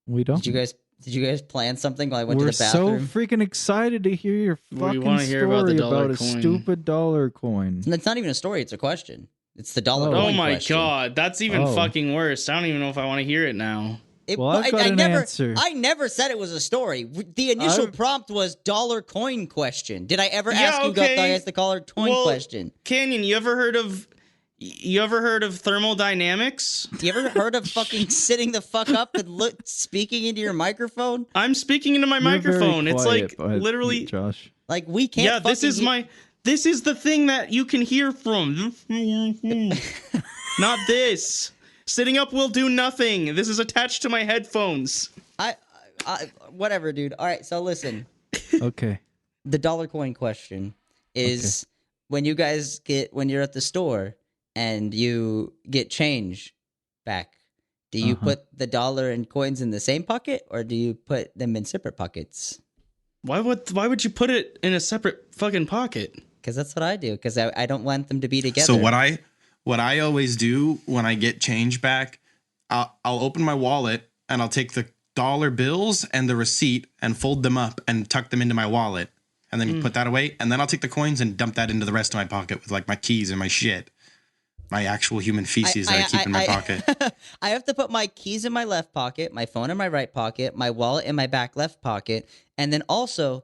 We don't. Did you guys plan something while I went We're to the bathroom? so freaking excited to hear your We fucking wanna hear about the story dollar about a coin. stupid dollar coin. It's not even a story, it's a question. It's the dollar Oh. Oh coin my question. god, that's even Oh. fucking worse. I don't even know if I want to hear it now. Well, I've got an answer. I never said it was a story. The initial prompt was dollar coin question. Did I ever ask you guys the dollar coin question? Canyon, you ever heard of thermodynamics? You ever heard of fucking sitting the fuck up and speaking into your microphone? I'm speaking into my You're very microphone. It's quiet, like literally. Josh. Like we can't. Yeah, this fucking is hear- This is the thing that you can hear from. Not this. Sitting up will do nothing. This is attached to my headphones. I whatever, dude. All right, so listen. Okay. The dollar coin question is when you're at the store and you get change back, do you put the dollar and coins in the same pocket or do you put them in separate pockets? Why would you put it in a separate fucking pocket? Because that's what I do. Because I don't want them to be together. So what I always do when I get change back, I'll open my wallet and I'll take the dollar bills and the receipt and fold them up and tuck them into my wallet and then put that away. And then I'll take the coins and dump that into the rest of my pocket with like my keys and my shit. My actual human feces that I keep in my pocket. I have to put my keys in my left pocket, my phone in my right pocket, my wallet in my back left pocket, and then also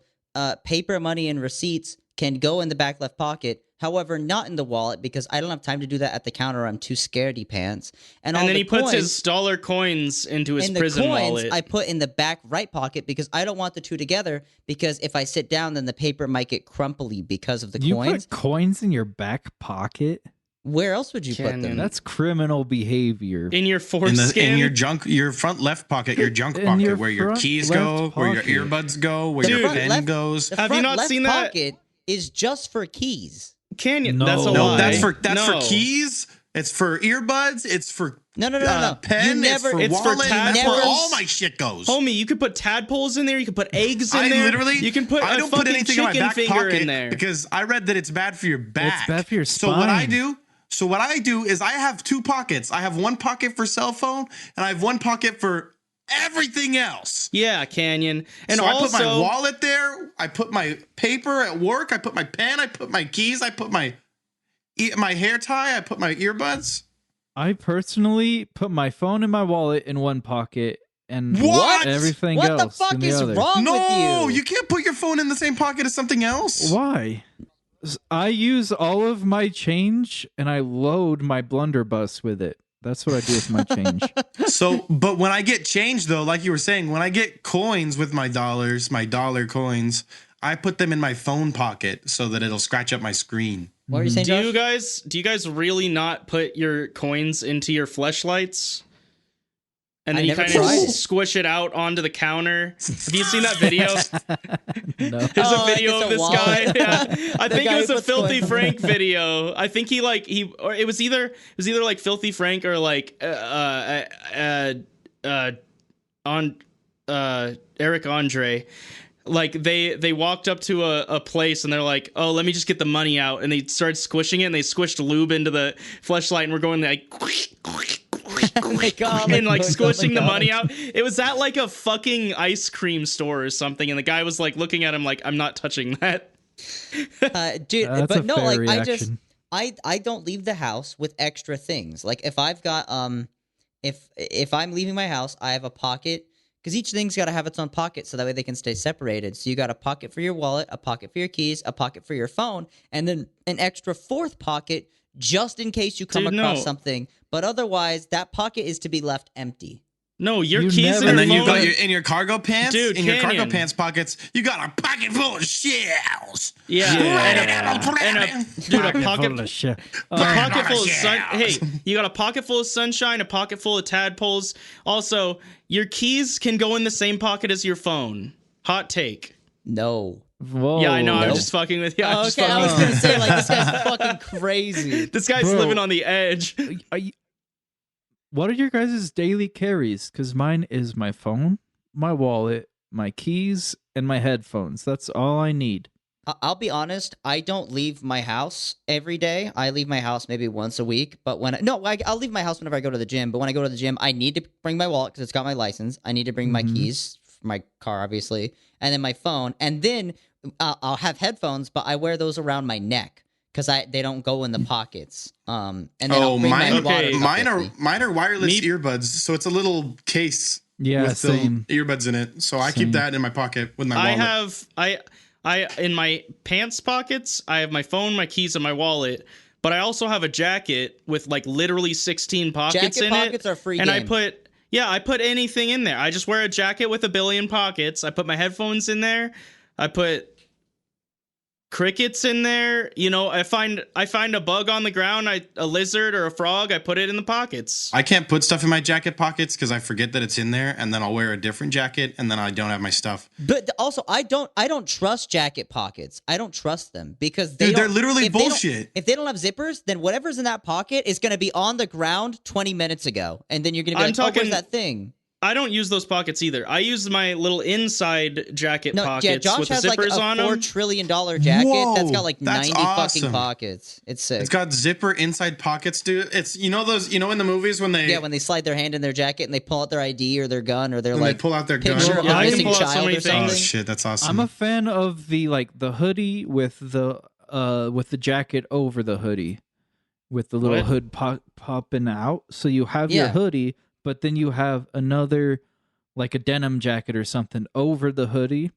paper money and receipts can go in the back left pocket. However, not in the wallet because I don't have time to do that at the counter. I'm too scaredy pants. And then he puts his dollar coins into his prison wallet. I put in the back right pocket because I don't want the two together. Because if I sit down, then the paper might get crumply because of the You coins. put coins in your back pocket? Where else would you put them? Canyon. That's criminal behavior. In your foreskin. In your front left pocket, your junk In pocket, your where your front keys left go, where your pocket. earbuds go, where Dude. your front pen left- goes. The Have you front not left seen that? pocket is just for keys. Canyon. No. That's a No, lie. That's for No. keys. It's for earbuds. It's for No. pen. You never. It's for wallet. and that's where tadpoles. all my shit goes. Homie, you could put tadpoles in there. You could put eggs in I there. literally, You can put I a don't put fucking anything in my chicken back finger pocket in there. because I read that it's bad for your back. bad for your So what I spine. do, is I have two pockets. I have one pocket for cell phone and I have one pocket for everything else. Yeah, Canyon. And So also, I put my wallet there. I put my paper at work. I put my pen. I put my keys. I put my hair tie. I put my earbuds. I personally put my phone in my wallet in one pocket and What? everything What else the fuck in the is other. wrong No, with you? you can't put your phone in the same pocket as something else. Why? I use all of my change and I load my blunderbuss with it. That's what I do with my change. So, but when I get change though, like you were saying, when I get coins with my dollars, my dollar coins, I put them in my phone pocket so that it'll scratch up my screen. What were you saying, do Josh? you guys really not put your coins into your fleshlights? And then I you never kind of tried it. squish it out onto the counter. Have you seen that video? No. There's Oh, a video like of it's a this wall. guy. Yeah. I The think guy it was who a puts Filthy coins- Frank video. I think or it was either like Filthy Frank or like Eric Andre. Like they walked up to a place and they're like, oh, let me just get the money out, and they started squishing it and they squished lube into the fleshlight and we're going like and like squishing the money out. It was at like a fucking ice cream store or something, and the guy was like looking at him like, I'm not touching that. Dude, That's but a no, fair like reaction. I don't leave the house with extra things. Like if I've got if I'm leaving my house, I have a pocket because each thing's got to have its own pocket so that way they can stay separated. So you got a pocket for your wallet, a pocket for your keys, a pocket for your phone, and then an extra fourth pocket just in case you come Dude, across no. something. But otherwise, that pocket is to be left empty. No, your You keys never- and And your then phone. you got in your cargo pants, Dude, in your cargo Canyon. pants pockets, you got a pocket full of shells. Yeah, and a dude, a pocket full of shit. a pocket full of Yeah. sun. Hey, you got a pocket full of sunshine, a pocket full of tadpoles. Also, your keys can go in the same pocket as your phone. Hot take. No. Whoa. Yeah, I know. I'm Nope. just fucking with you. I'm just Okay, I was fucking gonna say like this guy's fucking crazy. This guy's Bro. living on the edge. Are you, what are your guys' daily carries? Because mine is my phone, my wallet, my keys, and my headphones. That's all I need. I'll be honest. I don't leave my house every day. I leave my house maybe once a week. But I'll leave my house whenever I go to the gym. But when I go to the gym, I need to bring my wallet because it's got my license. I need to bring my keys for my car, obviously, and then my phone. And then I'll have headphones, but I wear those around my neck because they don't go in the pockets. And then I'll bring my okay. water cup mine with me. are wireless Me- earbuds, so it's a little case Yeah, with same. the earbuds in it. So I Same. keep that in my pocket with my I wallet. have I in my pants pockets, I have my phone, my keys, and my wallet. But I also have a jacket with like literally 16 pockets Jacket in pockets it. are free and game. I put anything in there. I just wear a jacket with a billion pockets. I put my headphones in there. I put crickets in there. You know, I find a bug on the ground, a lizard or a frog, I put it in the pockets. I can't put stuff in my jacket pockets because I forget that it's in there, and then I'll wear a different jacket, and then I don't have my stuff. But also, I don't trust jacket pockets. I don't trust them because Dude, they're don't- literally if they don't- bullshit. If they don't have zippers, then whatever's in that pocket is going to be on the ground 20 minutes ago, and then you're going to be I'm like, "Oh, talking- where's that thing?" I don't use those pockets either. I use my little inside jacket No, pockets yeah, Josh with the has like zippers a on $4 them. trillion jacket that's got Whoa, like that's 90 fucking awesome. pockets. It's sick. It's got zipper inside pockets, dude. It's in the movies when they when they slide their hand in their jacket and they pull out their ID or their gun or their when they like pull out their gun. picture of Yeah, a I can missing pull out so child many or things. Oh something. shit, that's awesome. I'm a fan of the hoodie with the jacket over the hoodie, with the little What? hood popping out. So you have your Yeah. hoodie, but then you have another like a denim jacket or something over the hoodie.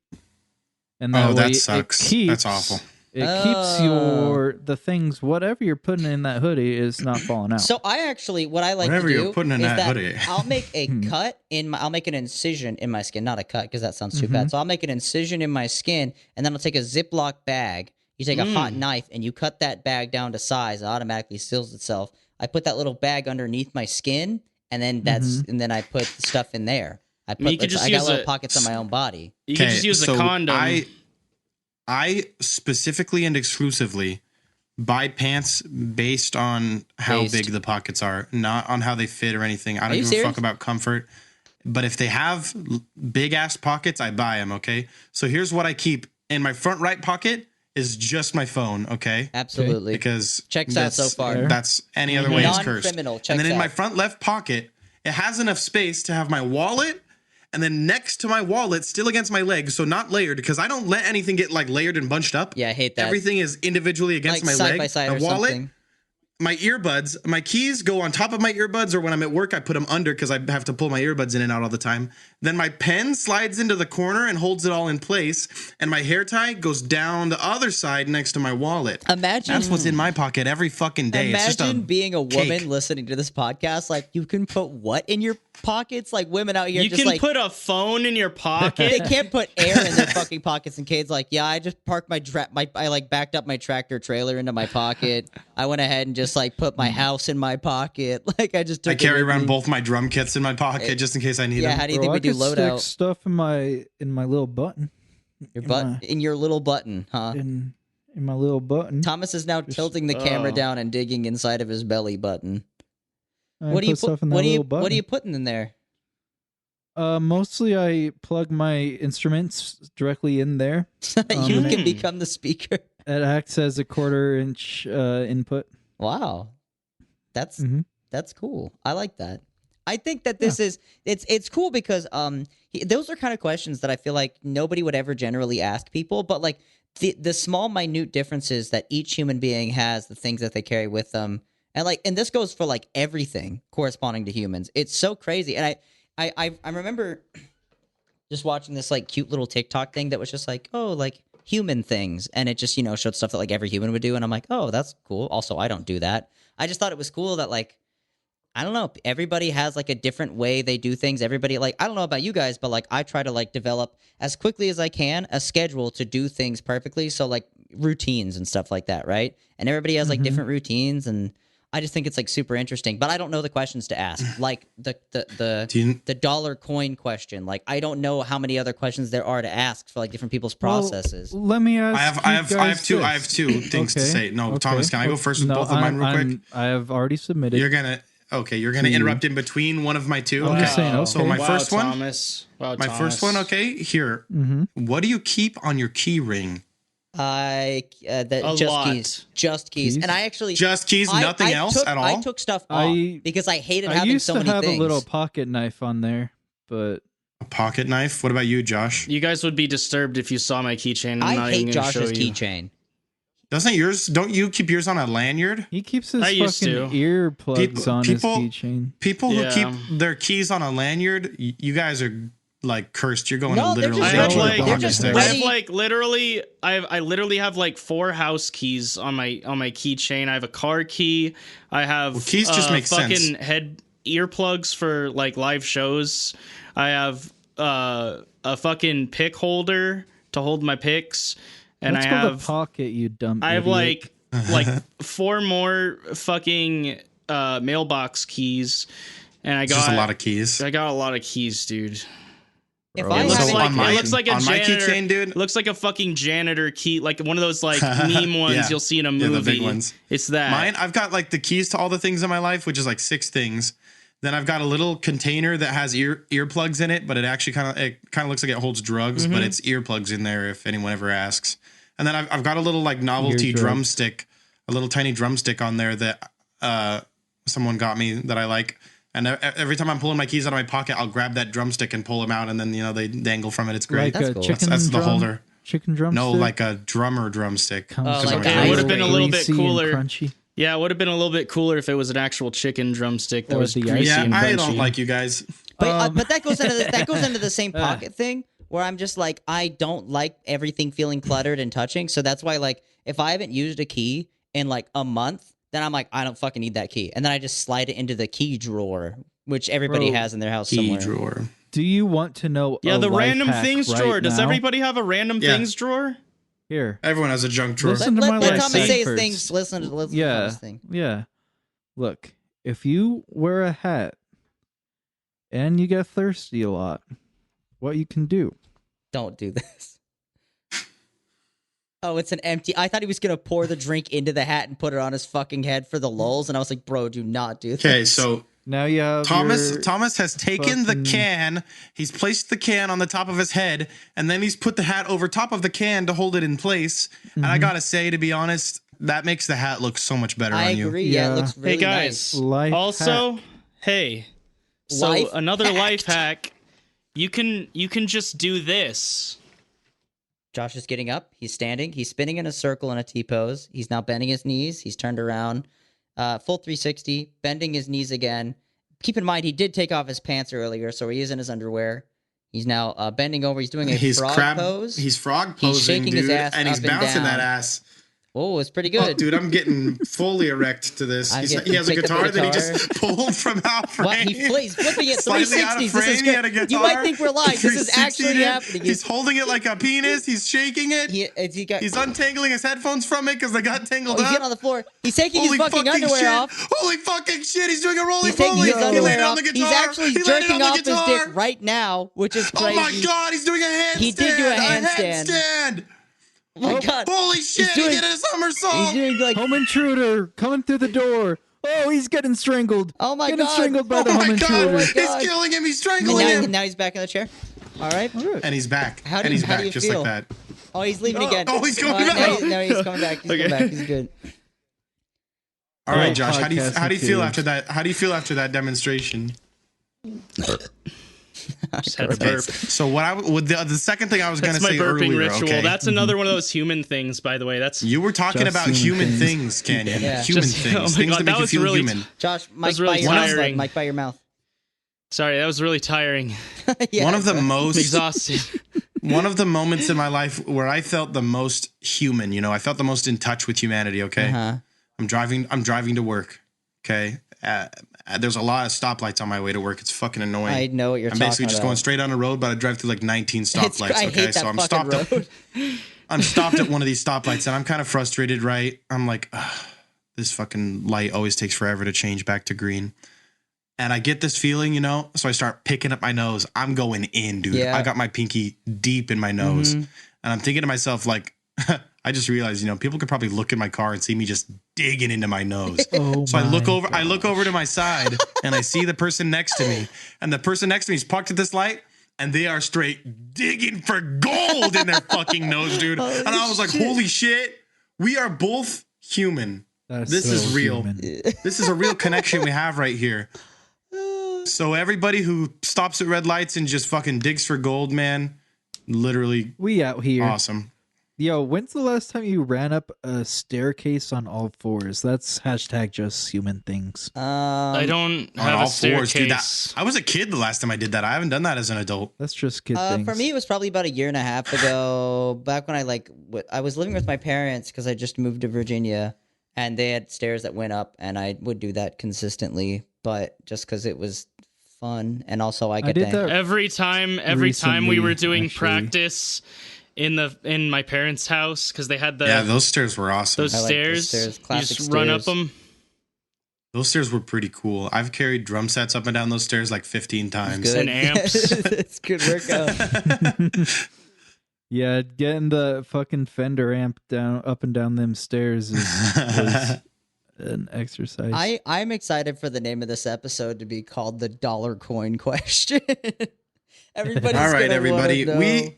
And that Oh, that way sucks. It keeps, That's awful. It keeps Oh. the things, whatever you're putting in that hoodie, is not falling out. So I actually, what I like Whatever to do you're putting in is that that hoodie. I'll make a cut I'll make an incision in my skin, not a cut because that sounds too bad. So I'll make an incision in my skin, and then I'll take a Ziploc bag. You take a hot knife and you cut that bag down to size. It automatically seals itself. I put that little bag underneath my skin, and then and then I put the stuff in there. I mean, you could just I got use little a- pockets on my own body. You can just use a condom. I specifically and exclusively buy pants based on how Based. big the pockets are, not on how they fit or anything. I don't you give a serious? fuck about comfort. But if they have big ass pockets, I buy them. Okay. So here's what I keep in my front right pocket is just my phone. Okay. Absolutely. Because Checks out so that's- far. That's any other way is cursed. Non-criminal, And checks then in my out. front left pocket, it has enough space to have my wallet, and then next to my wallet, still against my leg, so not layered, because I don't let anything get like layered and bunched up. Yeah, I hate that. Everything is individually against Like my side leg. by side my or wallet, something. my earbuds, my keys go on top of my earbuds, or when I'm at work, I put them under because I have to pull my earbuds in and out all the time. Then my pen slides into the corner and holds it all in place, and my hair tie goes down the other side next to my wallet. Imagine That's what's in my pocket every fucking day. It's just Imagine a being a woman cake. listening to this podcast. Like, you can put what in your pockets? Like, women out here You just can like put a phone in your they pocket. can't put air in their fucking pockets. And Kate's like, yeah, I just parked I like backed up my tractor trailer into my pocket. I went ahead and just like put my house in my pocket. Like, I just took I carry it with around me. both my drum kits in my pocket just in case I need Yeah, them. how do you Bro, think I we do could stick loadout? stuff in my little button. Your butt in your little button, huh? In my little button. Thomas is now tilting the camera oh. down and digging inside of his belly button. I What do you put stuff in that what do you little button. what are you putting in there? Mostly I plug my instruments directly in there. You and can it- become the speaker. It acts as a 1/4 inch input. Wow. That's Mhm. that's cool. I like that. I think that this is it's cool because those are kind of questions that I feel like nobody would ever generally ask people, but like the small minute differences that each human being has, the things that they carry with them, and this goes for like everything corresponding to humans. It's so crazy. And I remember just watching this like cute little TikTok thing that was just like, oh, like human things, and it just showed stuff that like every human would do, and I'm like, oh, that's cool. Also, I don't do that. I just thought it was cool that like, I don't know, everybody has like a different way they do things. Everybody, like, I don't know about you guys, but like I try to like develop as quickly as I can a schedule to do things perfectly. So like routines and stuff like that, right? And everybody has like different routines, and I just think it's like super interesting. But I don't know the questions to ask, like the dollar coin question. Like I don't know how many other questions there are to ask for like different people's processes. Well, let me ask. I have two things to say. No, Thomas, can I go first with both of mine real quick? I have already submitted. You're gonna interrupt in between one of my two. I'm just saying, okay. So my first one, Thomas. Wow, my first one. Okay, here. What do you keep on your key ring? Just keys, and I actually just keys, nothing else at all. I took stuff off because I hated having so many things. I used to have a little pocket knife on there, but a pocket knife. What about you, Josh? You guys would be disturbed if you saw my keychain. I hate Josh's keychain. Doesn't yours? Don't you keep yours on a lanyard? He keeps his fucking earplugs on his keychain. People who keep their keys on a lanyard, you guys are like cursed. You're going to literally. I literally have like 4 house keys on my keychain. I have a car key. I have keys just make fucking sense. head earplugs for like live shows. I have a fucking pick holder to hold my picks. And Let's I go have the pocket, you dumb I have idiot. like 4 more fucking mailbox keys, and I got just a lot of keys. I got a lot of keys, dude. If It I looks like a on my janitor, keychain, dude. It looks like a fucking janitor key, like one of those like meme ones you'll see in a movie. Yeah, the big ones. It's that. Mine, I've got like the keys to all the things in my life, which is like 6 things. Then I've got a little container that has earplugs in it, but it actually kind of looks like it holds drugs, but it's earplugs in there if anyone ever asks. And then I've got a little like novelty drumstick, a little tiny drumstick on there that someone got me that I like. And every time I'm pulling my keys out of my pocket, I'll grab that drumstick and pull them out, and then they dangle from it. It's great. Like That's chicken That's drum, the holder. Chicken drumstick. No, like a drummer drumstick. like it would have been a little bit cooler. Crunchy. Yeah, it would have been a little bit cooler if it was an actual chicken drumstick that was greasy and crunchy. I don't like you guys. But that goes into the same pocket thing where I'm just like, I don't like everything feeling cluttered and touching. So that's why, like, if I haven't used a key in like a month, then I'm like, I don't fucking need that key, and then I just slide it into the key drawer, which everybody has in their house somewhere. Key drawer. Do you want to know? Yeah, the random hack things drawer. Does now? everybody have a random things drawer? Here, everyone has a junk drawer. Listen to my let life Thomas hack say his first. things. Listen to Thomas' thing. Yeah. Look, if you wear a hat and you get thirsty a lot, what you can do? Don't do this. Oh, it's an empty. I thought he was gonna pour the drink into the hat and put it on his fucking head for the lulz, and I was like, "Bro, do not do this." Okay, so now you have Thomas has taken the can. He's placed the can on the top of his head, and then he's put the hat over top of the can to hold it in place. And I gotta say, to be honest, that makes the hat look so much better on you. I agree. Yeah, it looks really Hey guys, nice. also, hey, so another life hack. You can just do this. Josh is getting up. He's standing. He's spinning in a circle in a T-pose. He's now bending his knees. He's turned around. Full 360, bending his knees again. Keep in mind, he did take off his pants earlier, so he is in his underwear. He's now bending over. He's doing a frog pose. He's frog posing, he's shaking his ass and he's up and bouncing down. that ass. Oh, it's pretty good. Oh, dude, I'm getting fully erect to this. He has a guitar that he just pulled from out frame. What? He's flipping it Slightly out of 360s. frame, This is he had a good. guitar. You might think we're lying. This is actually happening. He's holding it like a penis. He's shaking it. He's untangling his headphones from it because they got tangled up. He's getting on the floor. He's taking his fucking underwear shit. off. Holy fucking shit. He's doing a roly He's taking poly. his underwear off. On the guitar. He's actually jerking off his dick right now, which is crazy. Oh my god, he's doing a handstand. He did do a handstand. handstand. Oh my god. Holy shit, he did a somersault. He's doing like home intruder coming through the door. Oh, he's getting strangled. Oh my getting god. strangled by the home intruder. He's killing him. He's strangling him. Now he's back in the chair. All right. And he's back. How do and he's you back just feel? like that. Oh, he's leaving again. Oh, he's going back. No, he's coming back. He's coming back. He's good. All right, Josh. How do you feel after that? How do you feel after that demonstration? Just had to Okay, burp. so what I would the second thing I was going to That's my say burping earlier. ritual. Okay, That's another one of those human things, by the way. That's you were talking Just about human human things. things, Canyon. Yeah. Human Just- things. oh my Things God, that make that you was feel really human. Josh, was Mike really by your mouth. tiring. bud. Mike by your mouth. sorry, that was really tiring. Yeah, One of the bro. I'm most exhausted. one of the moments in my life where I felt the most human, I felt the most in touch with humanity, okay? Uh-huh. I'm driving to work, okay? There's a lot of stoplights on my way to work. It's fucking annoying. I know what you're I'm talking basically just about. going straight on the road, but I drive through like 19 stoplights, I okay? hate that So I'm fucking stopped road. I'm stopped at one of these stoplights and I'm kind of frustrated, right? I'm like, ugh, this fucking light always takes forever to change back to green. And I get this feeling, so I start picking up my nose. I'm going in, dude. Yeah. I got my pinky deep in my nose. Mhm. And I'm thinking to myself, like, I just realized, people could probably look in my car and see me just digging into my nose. Oh So I look my over, to my side and I see the person next to me. And the person next to me is parked at this light and they are straight digging for gold in their fucking nose, dude. And I was like, holy shit, we are both human. That's This so is real. human. This is a real connection we have right here. So everybody who stops at red lights and just fucking digs for gold, man, literally We out here. awesome. Yo, when's the last time you ran up a staircase on all fours? That's hashtag just human things. I don't On have all a fours, dude. staircase. I was a kid the last time I did that. I haven't done that as an adult. That's just kid things. For me, it was probably about a year and a half ago. Back when I was living with my parents because I just moved to Virginia, and they had stairs that went up, and I would do that consistently. But just because it was fun, and also I get did to that Every time we were Recently, doing actually. practice in my parents' house because they had Yeah, those stairs were awesome. those I like those stairs. stairs, You classic just run up stairs. them. Those stairs were pretty cool. I've carried drum sets up and down those stairs like 15 times. good. And amps. It's good workout. Yeah, getting the fucking Fender amp down, up and down them stairs was an exercise. I'm excited for the name of this episode to be called the dollar coin question. Everybody's All right, gonna everybody. wanna know.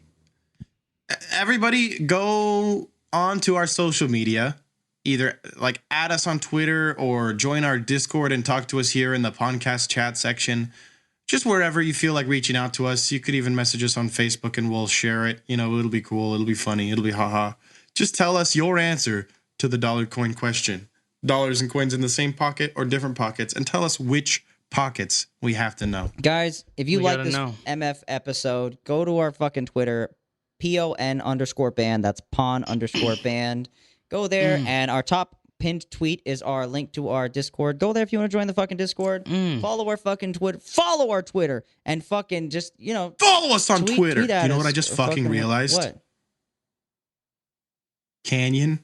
Everybody go on to our social media. Either like add us on Twitter or join our Discord and talk to us here in the podcast chat section. Just wherever you feel like reaching out to us. You could even message us on Facebook and we'll share it. It'll be cool. It'll be funny. It'll be haha. Just tell us your answer to the dollar coin question. Dollars and coins in the same pocket or different pockets, and tell us which pockets we have to know. Guys, if you We like gotta this know. MF episode, go to our fucking Twitter, PON_band. That's PON_band. Go there, and our top pinned tweet is our link to our Discord. Go there if you want to join the fucking Discord. Follow our fucking Twitter. Follow our Twitter, and fucking just Follow us on tweet Twitter. at You know us what I just or fucking realized? What? Canyon,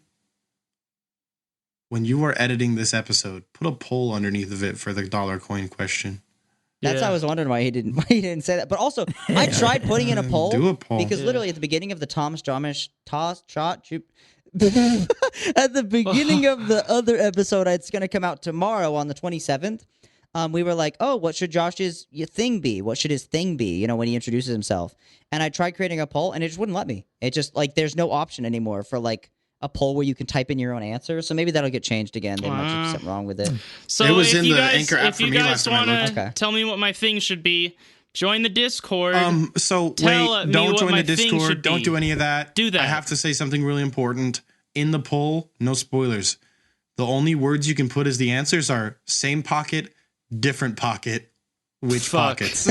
when you are editing this episode, put a poll underneath of it for the dollar coin question. That's Yeah. why I was wondering why he didn't say that. But also, I tried putting in a poll. Do a poll. Because literally at the beginning of the Thomas Jomish at the beginning of the other episode, it's going to come out tomorrow on the 27th. We were like, oh, what should Josh's thing be? What should his thing be? When he introduces himself. And I tried creating a poll and it just wouldn't let me. It just there's no option anymore for a poll where you can type in your own answer. So maybe that'll get changed again. There might be something wrong with it. So It was if in you the guys, Anchor app if for you me guys last time I want to looked. Okay. tell me what my thing should be, join the Discord. So Tell wait, me don't what join my the thing Discord. should Don't be. do any of that. Do that. I have to say something really important. In the poll, no spoilers. The only words you can put as the answers are same pocket, different pocket, which Fuck. pockets.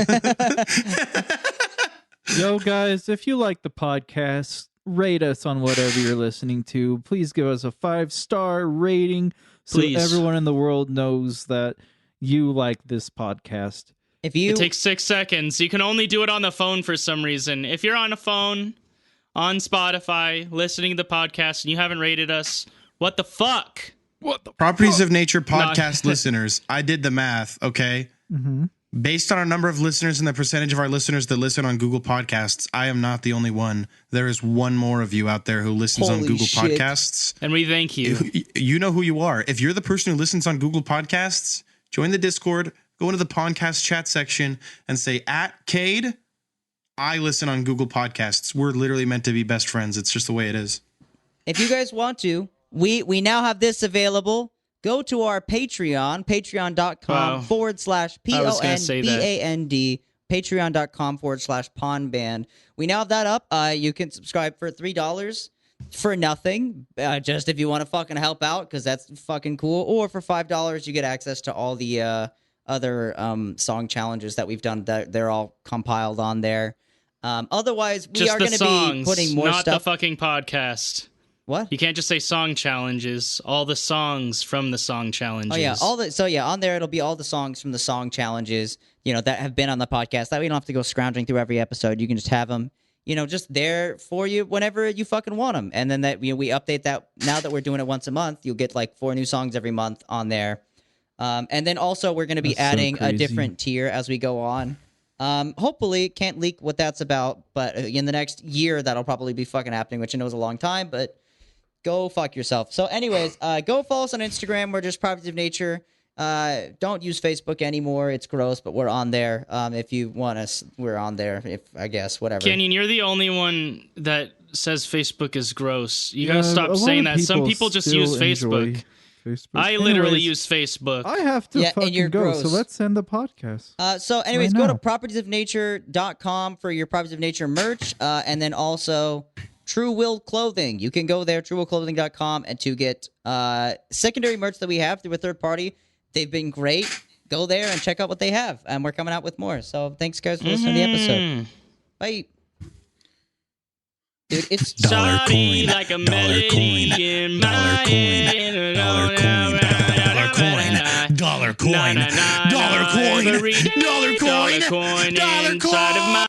Yo, guys, if you like the podcast, rate us on whatever you're listening to. Please give us a 5-star rating so Please. everyone in the world knows that you like this podcast. If you It takes 6 seconds. You can only do it on the phone for some reason. If you're on a phone, on Spotify, listening to the podcast, and you haven't rated us, what the fuck? Properties of Nature podcast listeners, I did the math, okay? Mm-hmm. Based on our number of listeners and the percentage of our listeners that listen on Google Podcasts, I am not the only one. There is one more of you out there who listens on Holy Google shit. Podcasts. And we thank you. You know who you are. If you're the person who listens on Google Podcasts, join the Discord, go into the podcast chat section, and say, @Kade, I listen on Google Podcasts. We're literally meant to be best friends. It's just the way it is. If you guys want to, we now have this available. Go to our Patreon, Wow. patreon.com/PONBAND patreon.com/pondband. We now have that up. You can subscribe for $3 for nothing, just if you want to fucking help out, because that's fucking cool. Or for $5, you get access to all the other song challenges that we've done. They're all compiled on there. Otherwise, we Just are the going to be songs, putting more not stuff. the fucking podcast. What? You can't just say song challenges. All the songs from the song challenges. Oh yeah, on there it'll be all the songs from the song challenges, that have been on the podcast. That way you don't have to go scrounging through every episode. You can just have them, just there for you whenever you fucking want them. And then that we update that. Now that we're doing it once a month, you'll get like 4 new songs every month on there. And then also we're going to be That's so adding a crazy. different tier as we go on. Hopefully, can't leak what that's about, but in the next year that'll probably be fucking happening, which I know is a long time, but. Go fuck yourself. So anyways, go follow us on Instagram. We're just Properties of Nature. Don't use Facebook anymore. It's gross, but we're on there. If you want us, we're on there. I guess, whatever. Canyon, you're the only one that says Facebook is gross. You Yeah, gotta a stop lot saying of that. Some people people just still use enjoy Facebook. Facebook. I literally Anyways, use Facebook. I have to Yeah, and you're fucking go, so gross. let's end the podcast. So anyways, Right go to now. propertiesofnature.com for your Properties of Nature merch. And then also True Will Clothing. You can go there, truewillclothing.com, and to get secondary merch that we have through a third party. They've been great. Go there and check out what they have. And we're coming out with more. So thanks, guys, for listening to the episode. Bye. Dude, it's Dollar Shoddy coin, like a dollar coin, melody in dollar my coin, head. dollar coin, dollar coin, dollar coin, dollar coin, Every day, dollar coin, dollar coin dollar inside of my